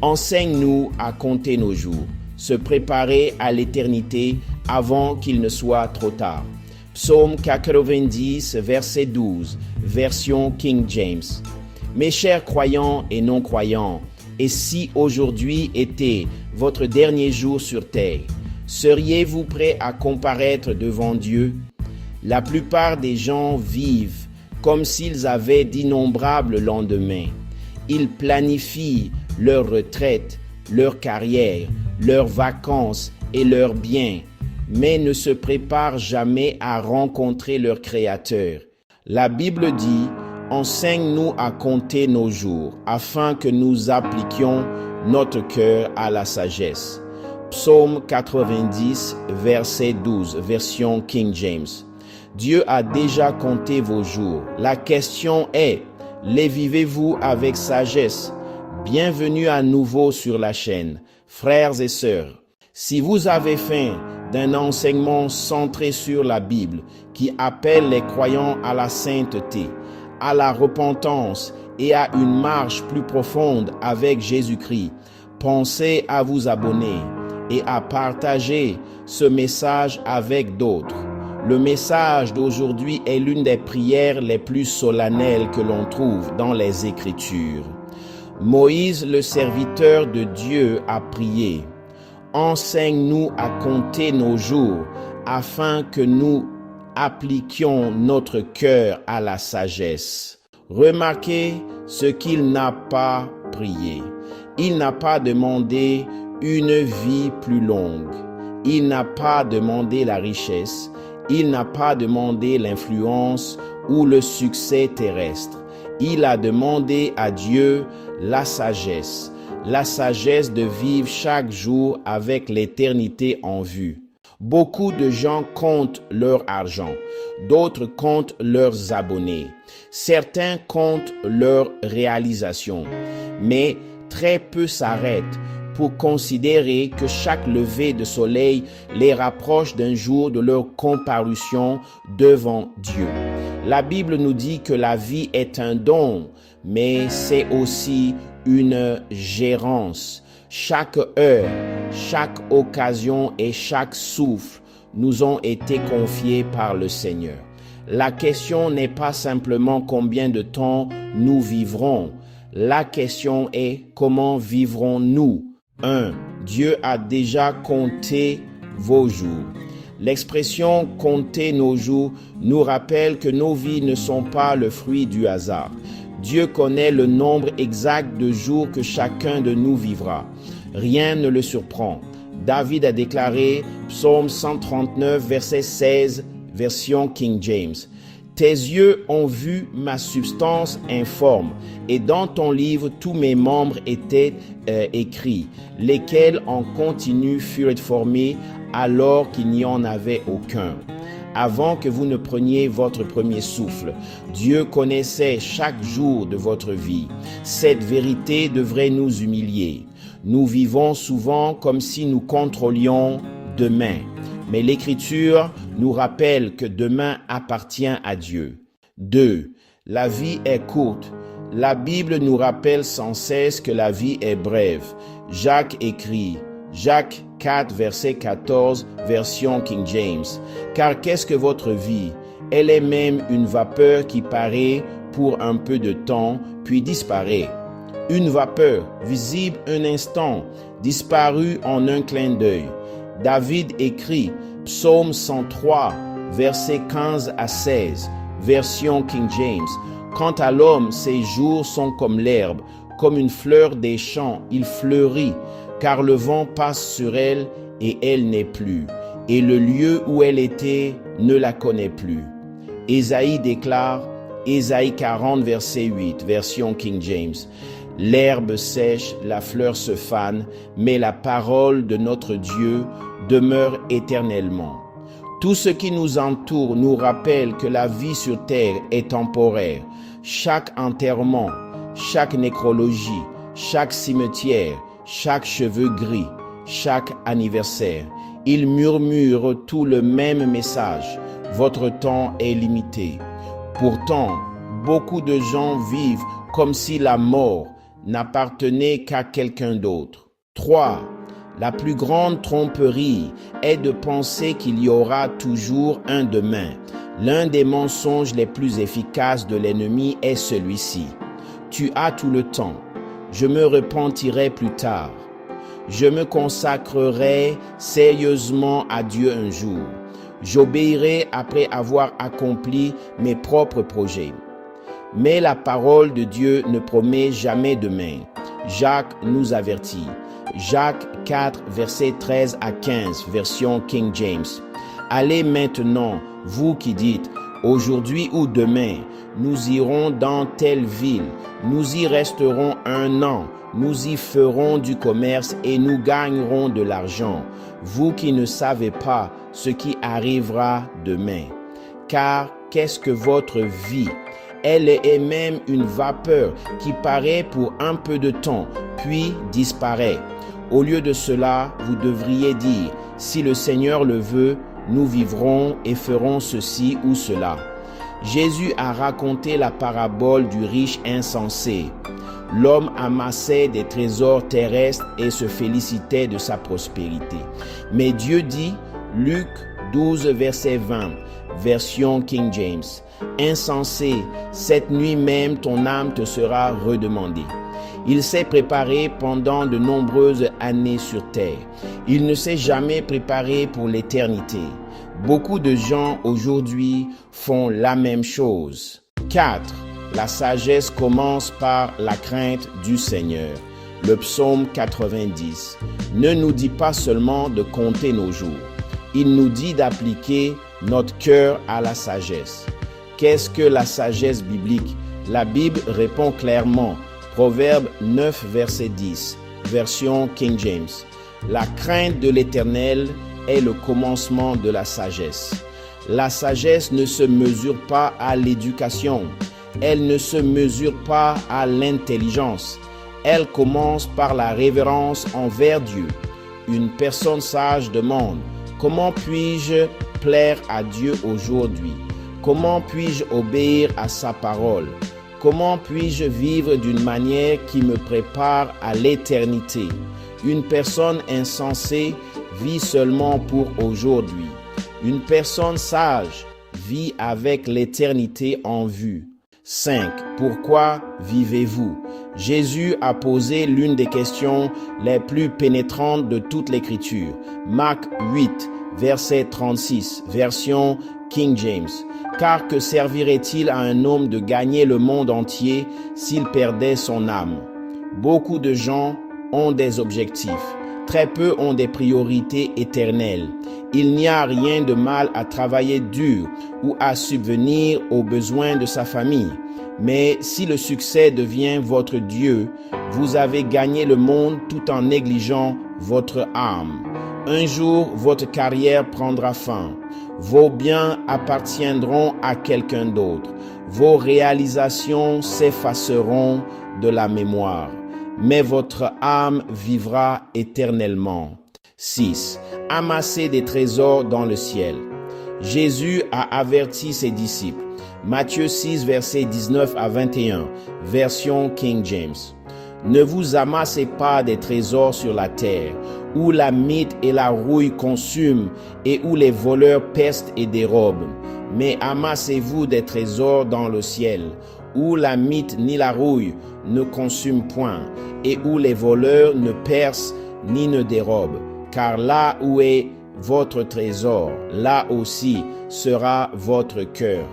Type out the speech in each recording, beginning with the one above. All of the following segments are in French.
Enseigne-nous à compter nos jours, se préparer à l'éternité avant qu'il ne soit trop tard. Psaume 90, verset 12, version King James. Mes chers croyants et non-croyants, et si aujourd'hui était votre dernier jour sur terre, seriez-vous prêts à comparaître devant Dieu? La plupart des gens vivent comme s'ils avaient d'innombrables lendemains. Ils planifient leur retraite, leur carrière, leurs vacances et leurs biens, mais ne se préparent jamais à rencontrer leur Créateur. La Bible dit: « Enseigne-nous à compter nos jours, afin que nous appliquions notre cœur à la sagesse. » Psaume 90, verset 12, version King James. Dieu a déjà compté vos jours. La question est: les vivez-vous avec sagesse? Bienvenue à nouveau sur la chaîne, frères et sœurs. Si vous avez faim d'un enseignement centré sur la Bible, qui appelle les croyants à la sainteté, à la repentance et à une marche plus profonde avec Jésus-Christ, pensez à vous abonner et à partager ce message avec d'autres. Le message d'aujourd'hui est l'une des prières les plus solennelles que l'on trouve dans les Écritures. Moïse, le serviteur de Dieu, a prié: « Enseigne-nous à compter nos jours, afin que nous appliquions notre cœur à la sagesse. » Remarquez ce qu'il n'a pas prié. Il n'a pas demandé une vie plus longue. Il n'a pas demandé la richesse. Il n'a pas demandé l'influence ou le succès terrestre. Il a demandé à Dieu la sagesse de vivre chaque jour avec l'éternité en vue. Beaucoup de gens comptent leur argent, d'autres comptent leurs abonnés, certains comptent leurs réalisations, mais très peu s'arrêtent pour considérer que chaque lever de soleil les rapproche d'un jour de leur comparution devant Dieu. La Bible nous dit que la vie est un don, mais c'est aussi une gérance. Chaque heure, chaque occasion et chaque souffle nous ont été confiés par le Seigneur. La question n'est pas simplement combien de temps nous vivrons. La question est: comment vivrons-nous? 1. Dieu a déjà compté vos jours. L'expression « compter nos jours » nous rappelle que nos vies ne sont pas le fruit du hasard. Dieu connaît le nombre exact de jours que chacun de nous vivra. Rien ne le surprend. David a déclaré, Psaume 139, verset 16, version King James: « Tes yeux ont vu ma substance informe, et dans ton livre tous mes membres étaient écrits, lesquels en continu furent formés alors qu'il n'y en avait aucun. » Avant que vous ne preniez votre premier souffle, Dieu connaissait chaque jour de votre vie. Cette vérité devrait nous humilier. Nous vivons souvent comme si nous contrôlions demain. Mais l'Écriture nous rappelle que demain appartient à Dieu. 2. La vie est courte. La Bible nous rappelle sans cesse que la vie est brève. Jacques écrit, Jacques 4, verset 14, version King James. « Car qu'est-ce que votre vie? Elle est même une vapeur qui paraît pour un peu de temps, puis disparaît. Une vapeur, visible un instant, disparue en un clin d'œil. » David écrit, Psaume 103, versets 15 à 16, version King James. « Quant à l'homme, ses jours sont comme l'herbe, comme une fleur des champs, il fleurit, car le vent passe sur elle et elle n'est plus, et le lieu où elle était ne la connaît plus. » Ésaïe déclare, Ésaïe 40, verset 8, version King James. « L'herbe sèche, la fleur se fane, mais la parole de notre Dieu demeure éternellement. » Tout ce qui nous entoure nous rappelle que la vie sur terre est temporaire. Chaque enterrement, chaque nécrologie, chaque cimetière, chaque cheveu gris, chaque anniversaire, ils murmurent tout le même message: votre temps est limité. Pourtant, beaucoup de gens vivent comme si la mort, n'appartenait qu'à quelqu'un d'autre. 3. La plus grande tromperie est de penser qu'il y aura toujours un demain. L'un des mensonges les plus efficaces de l'ennemi est celui-ci. Tu as tout le temps. Je me repentirai plus tard. Je me consacrerai sérieusement à Dieu un jour. J'obéirai après avoir accompli mes propres projets. Mais la parole de Dieu ne promet jamais demain. Jacques nous avertit. Jacques 4, versets 13 à 15, version King James. Allez maintenant, vous qui dites, aujourd'hui ou demain, nous irons dans telle ville, nous y resterons 1 an, nous y ferons du commerce et nous gagnerons de l'argent. Vous qui ne savez pas ce qui arrivera demain. Car qu'est-ce que votre vie? Elle est même une vapeur qui paraît pour un peu de temps, puis disparaît. Au lieu de cela, vous devriez dire, si le Seigneur le veut, nous vivrons et ferons ceci ou cela. Jésus a raconté la parabole du riche insensé. L'homme amassait des trésors terrestres et se félicitait de sa prospérité. Mais Dieu dit, Luc 12, verset 20, version King James, « Insensé, cette nuit même ton âme te sera redemandée. » Il s'est préparé pendant de nombreuses années sur terre. Il ne s'est jamais préparé pour l'éternité. Beaucoup de gens aujourd'hui font la même chose. 4. La sagesse commence par la crainte du Seigneur. Le psaume 90 ne nous dit pas seulement de compter nos jours. Il nous dit d'appliquer notre cœur à la sagesse. Qu'est-ce que la sagesse biblique? La Bible répond clairement. Proverbe 9, verset 10, version King James. La crainte de l'Éternel est le commencement de la sagesse. La sagesse ne se mesure pas à l'éducation. Elle ne se mesure pas à l'intelligence. Elle commence par la révérence envers Dieu. Une personne sage demande, comment puis-je plaire à Dieu aujourd'hui? Comment puis-je obéir à sa parole? Comment puis-je vivre d'une manière qui me prépare à l'éternité? Une personne insensée vit seulement pour aujourd'hui. Une personne sage vit avec l'éternité en vue. 5. Pourquoi vivez-vous? Jésus a posé l'une des questions les plus pénétrantes de toute l'Écriture. Marc 8, verset 36, version King James. Car que servirait-il à un homme de gagner le monde entier s'il perdait son âme? Beaucoup de gens ont des objectifs. Très peu ont des priorités éternelles. Il n'y a rien de mal à travailler dur ou à subvenir aux besoins de sa famille. Mais si le succès devient votre Dieu, vous avez gagné le monde tout en négligeant votre âme. Un jour, votre carrière prendra fin. Vos biens appartiendront à quelqu'un d'autre. Vos réalisations s'effaceront de la mémoire. Mais votre âme vivra éternellement. 6. Amassez des trésors dans le ciel. Jésus a averti ses disciples. Matthieu 6, versets 19 à 21, version King James. Ne vous amassez pas des trésors sur la terre, où la mite et la rouille consument et où les voleurs pestent et dérobent. Mais amassez-vous des trésors dans le ciel, où la mite ni la rouille ne consument point, et où les voleurs ne percent ni ne dérobent. Car là où est votre trésor, là aussi sera votre cœur.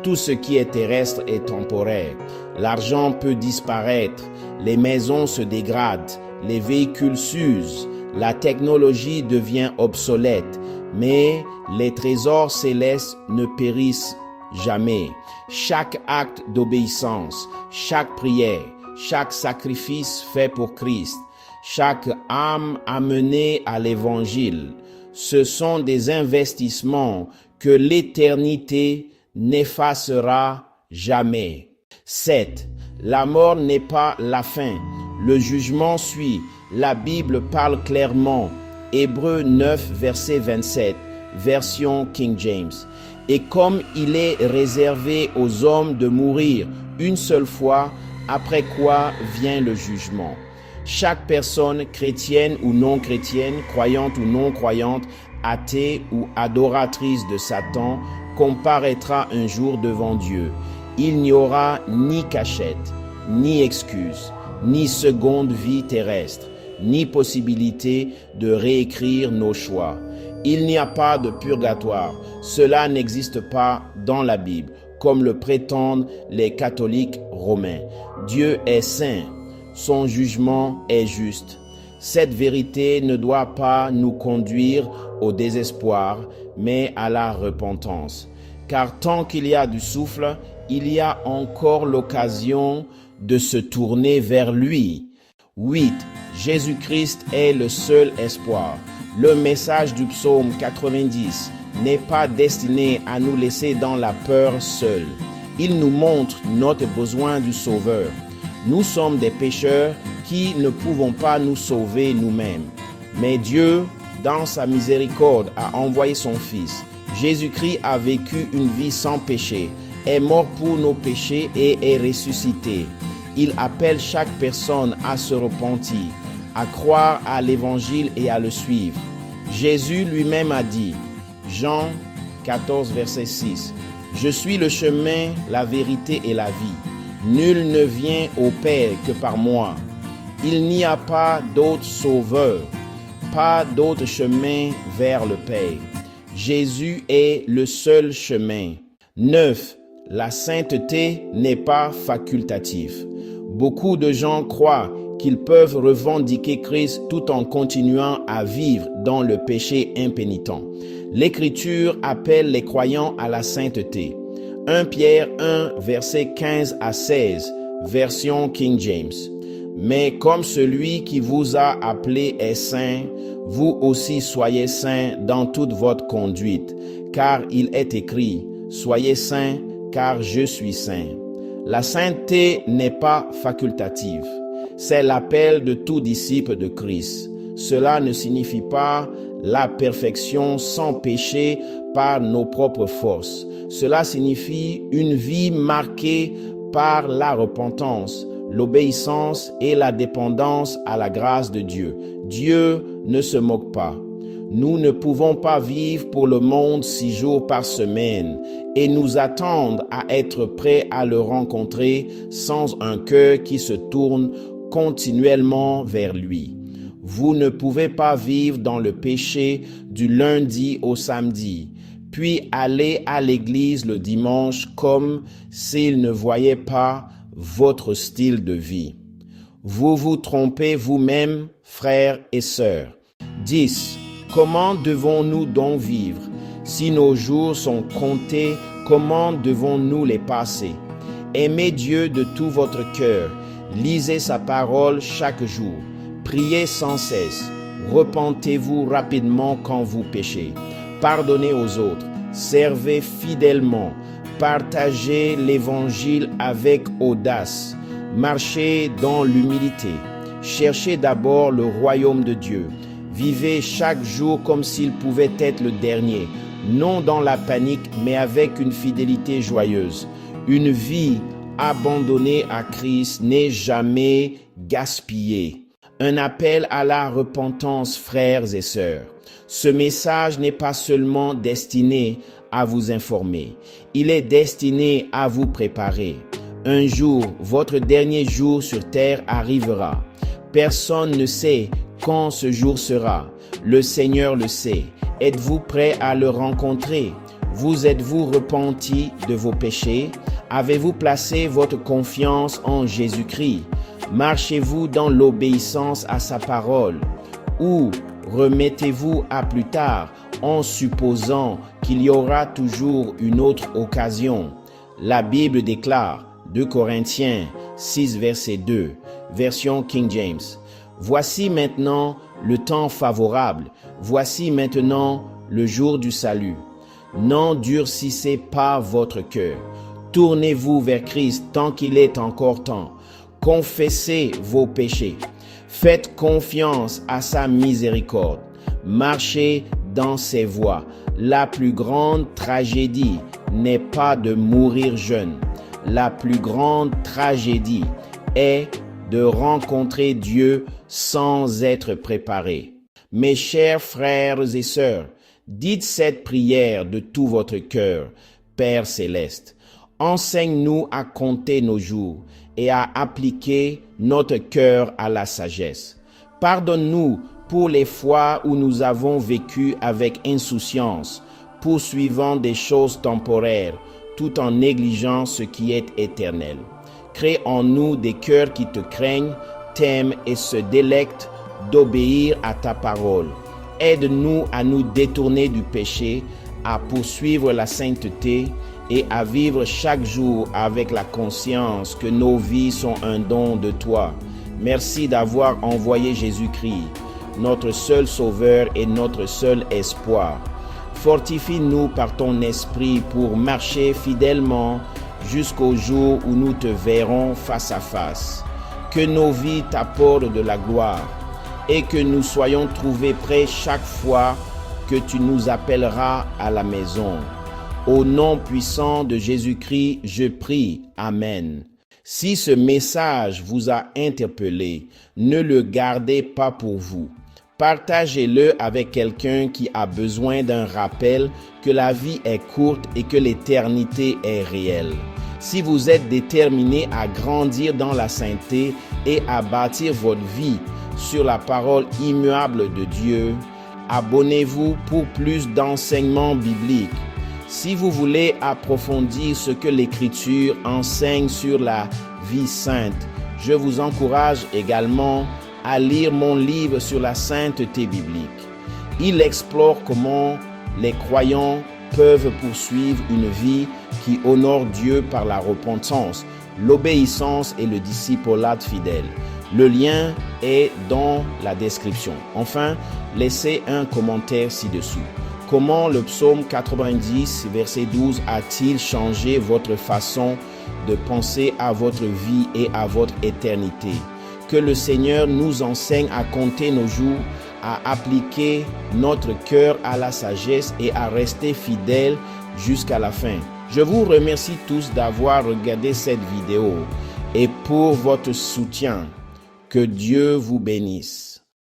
Tout ce qui est terrestre est temporaire. L'argent peut disparaître, les maisons se dégradent, les véhicules s'usent, la technologie devient obsolète, mais les trésors célestes ne périssent jamais. Chaque acte d'obéissance, chaque prière, chaque sacrifice fait pour Christ, chaque âme amenée à l'Évangile, ce sont des investissements que l'éternité n'effacera jamais. 7. La mort n'est pas la fin. Le jugement suit. La Bible parle clairement. Hébreux 9, verset 27, version King James. Et comme il est réservé aux hommes de mourir une seule fois, après quoi vient le jugement. Chaque personne, chrétienne ou non chrétienne, croyante ou non croyante, athée ou adoratrice de Satan, comparaîtra un jour devant Dieu. Il n'y aura ni cachette, ni excuse, ni seconde vie terrestre, ni possibilité de réécrire nos choix. Il n'y a pas de purgatoire. Cela n'existe pas dans la Bible, comme le prétendent les catholiques romains. Dieu est saint. Son jugement est juste. Cette vérité ne doit pas nous conduire au désespoir, mais à la repentance. Car tant qu'il y a du souffle, il y a encore l'occasion de se tourner vers lui. 8. Jésus-Christ est le seul espoir. Le message du psaume 90 n'est pas destiné à nous laisser dans la peur seule. Il nous montre notre besoin du Sauveur. Nous sommes des pécheurs qui ne pouvons pas nous sauver nous-mêmes. Mais Dieu, dans sa miséricorde, a envoyé son Fils. Jésus-Christ a vécu une vie sans péché, est mort pour nos péchés et est ressuscité. Il appelle chaque personne à se repentir, à croire à l'Évangile et à le suivre. Jésus lui-même a dit, Jean 14, verset 6, « Je suis le chemin, la vérité et la vie. Nul ne vient au Père que par moi. Il n'y a pas d'autre sauveur, pas d'autre chemin vers le Père. Jésus est le seul chemin. » 9. La sainteté n'est pas facultative. Beaucoup de gens croient qu'ils peuvent revendiquer Christ tout en continuant à vivre dans le péché impénitent. L'Écriture appelle les croyants à la sainteté. 1 Pierre 1, versets 15 à 16, version King James. Mais comme celui qui vous a appelé est saint, vous aussi soyez saints dans toute votre conduite, car il est écrit, « Soyez saints, car je suis saint. » La sainteté n'est pas facultative. C'est l'appel de tout disciple de Christ. Cela ne signifie pas la perfection sans péché par nos propres forces. Cela signifie une vie marquée par la repentance, l'obéissance et la dépendance à la grâce de Dieu. Dieu ne se moque pas. Nous ne pouvons pas vivre pour le monde 6 jours par semaine et nous attendre à être prêts à le rencontrer sans un cœur qui se tourne continuellement vers lui. Vous ne pouvez pas vivre dans le péché du lundi au samedi, puis aller à l'église le dimanche comme s'il ne voyait pas votre style de vie. Vous vous trompez vous-même, frères et sœurs. 10. Comment devons-nous donc vivre? Si nos jours sont comptés, comment devons-nous les passer? Aimez Dieu de tout votre cœur. Lisez sa parole chaque jour. Priez sans cesse. Repentez-vous rapidement quand vous péchez. Pardonnez aux autres. Servez fidèlement. Partagez l'évangile avec audace. Marchez dans l'humilité. Cherchez d'abord le royaume de Dieu. Vivez chaque jour comme s'il pouvait être le dernier, non dans la panique, mais avec une fidélité joyeuse. Une vie abandonnée à Christ n'est jamais gaspillée. Un appel à la repentance, frères et sœurs. Ce message n'est pas seulement destiné à vous informer, il est destiné à vous préparer. Un jour, votre dernier jour sur terre arrivera. Personne ne sait quand ce jour sera. Le Seigneur le sait. Êtes-vous prêt à le rencontrer? Vous êtes-vous repenti de vos péchés? Avez-vous placé votre confiance en Jésus-Christ? Marchez-vous dans l'obéissance à sa parole? Ou remettez-vous à plus tard en supposant qu'il y aura toujours une autre occasion? La Bible déclare, 2 Corinthiens 6, verset 2, version King James. Voici maintenant le temps favorable. Voici maintenant le jour du salut. N'endurcissez pas votre cœur. Tournez-vous vers Christ tant qu'il est encore temps. Confessez vos péchés. Faites confiance à sa miséricorde. Marchez dans ses voies. La plus grande tragédie n'est pas de mourir jeune. La plus grande tragédie est de rencontrer Dieu sans être préparé. Mes chers frères et sœurs, dites cette prière de tout votre cœur. Père céleste, enseigne-nous à compter nos jours et à appliquer notre cœur à la sagesse. Pardonne-nous pour les fois où nous avons vécu avec insouciance, poursuivant des choses temporaires, tout en négligeant ce qui est éternel. Crée en nous des cœurs qui te craignent, t'aiment et se délectent d'obéir à ta parole. Aide-nous à nous détourner du péché, à poursuivre la sainteté et à vivre chaque jour avec la conscience que nos vies sont un don de toi. Merci d'avoir envoyé Jésus-Christ, notre seul sauveur et notre seul espoir. Fortifie-nous par ton esprit pour marcher fidèlement jusqu'au jour où nous te verrons face à face. Que nos vies t'apportent de la gloire et que nous soyons trouvés prêts chaque fois que tu nous appelleras à la maison. Au nom puissant de Jésus-Christ, je prie. Amen. Si ce message vous a interpellé, ne le gardez pas pour vous. Partagez-le avec quelqu'un qui a besoin d'un rappel que la vie est courte et que l'éternité est réelle. Si vous êtes déterminé à grandir dans la sainteté et à bâtir votre vie sur la parole immuable de Dieu, abonnez-vous pour plus d'enseignements bibliques. Si vous voulez approfondir ce que l'Écriture enseigne sur la vie sainte, je vous encourage également à lire mon livre sur la sainteté biblique. Il explore comment les croyants peuvent poursuivre une vie qui honore Dieu par la repentance, l'obéissance et le discipulat fidèle. Le lien est dans la description. Enfin, laissez un commentaire ci-dessous. Comment le psaume 90, verset 12 a-t-il changé votre façon de penser à votre vie et à votre éternité? Que le Seigneur nous enseigne à compter nos jours, à appliquer notre cœur à la sagesse et à rester fidèles jusqu'à la fin. Je vous remercie tous d'avoir regardé cette vidéo et pour votre soutien. Que Dieu vous bénisse.